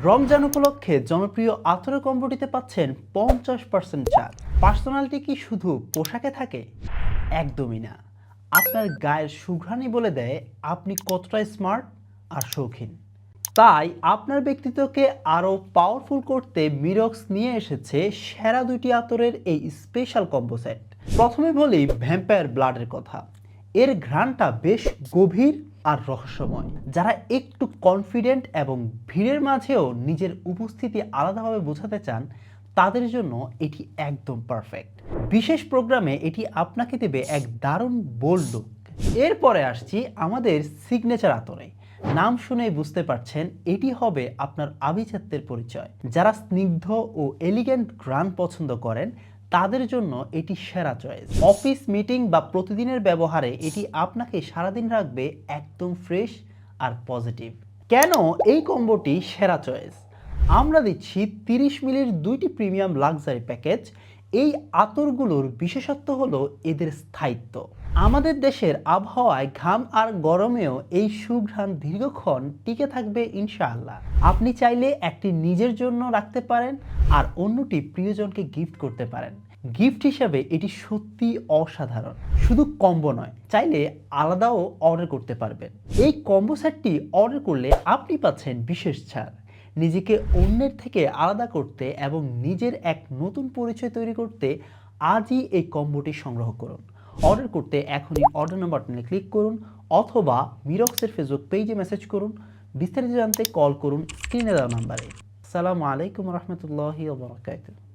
রমজান উপলক্ষে জনপ্রিয় আতরের কম্বোটিতে পাচ্ছেন 50% ছাড়। পার্সোনালিটি কি শুধু পোশাকে থাকে? একদমই না। আপনার গায়ের সুঘ্রাণই বলে দেয় আপনি কতটা স্মার্ট আর শৌখিন। তাই আপনার ব্যক্তিত্বকে আরও পাওয়ারফুল করতে মিরক্স নিয়ে এসেছে সেরা দুইটি আতরের এই স্পেশাল কম্বো সেট। প্রথমে বলি ভ্যাম্পায়ার ব্লাডের কথা। এর ঘ্রাণটা বেশ গভীর আর রহস্যময়। যারা একটু কনফিডেন্ট এবং ভিড়ের মাঝেও নিজের উপস্থিতি আলাদাভাবে বোঝাতে চান, তাদের জন্য এটি একদম পারফেক্ট। বিশেষ প্রোগ্রামে এটি আপনাকে দেবে এক দারুণ বোল্ড লুক। এরপরে আসছি আমাদের সিগনেচার আতরে। নাম শুনেই বুঝতে পারছেন এটি হবে আপনার আভিজাত্যের পরিচয়। যারা স্নিগ্ধ ও এলিগেন্ট ঘ্রাণ পছন্দ করেন, তাদের জন্য এটি সেরা চয়েস। অফিস মিটিং বা প্রতিদিনের ব্যবহারে এটি আপনাকে সারাদিন রাখবে একদম ফ্রেশ আর পজিটিভ। কেন এই কম্বোটি সেরা চয়েস? আমরা দিচ্ছি 30 মিলির দুইটি প্রিমিয়াম লাক্সারি প্যাকেজ। এই আতরগুলোর বিশেষত্ব হলো এদের স্থায়িত্ব। আমাদের দেশের আবহাওয়ায় ঘাম আর গরমেও এই সুঘ্রাণ দীর্ঘক্ষণ টিকে থাকবে ইনশাআল্লাহ। আপনি চাইলে একটি নিজের জন্য রাখতে পারেন আর অন্যটি প্রিয়জনকে গিফট করতে পারেন। গিফট হিসেবে এটি সত্যি অসাধারণ। শুধু কম্বো নয়, চাইলে আলাদাও অর্ডার করতে পারবেন। এই কম্বো সেটটি অর্ডার করলে আপনি পাচ্ছেন বিশেষ ছাড়। নিজেকে অন্যের থেকে আলাদা করতে এবং নিজের এক নতুন পরিচয় তৈরি করতে আজই এই কম্বোটি সংগ্রহ করুন। অর্ডার করতে এখনই অর্ডার নাও বাটনে ক্লিক করুন অথবা মিরক্সের ফেসবুক পেজে মেসেজ করুন। বিস্তারিত জানতে কল করুন স্ক্রিনে দেওয়া নাম্বারে। আসসালামু আলাইকুম রহমতুল্লাহি ওয়া বারাকাতুহু।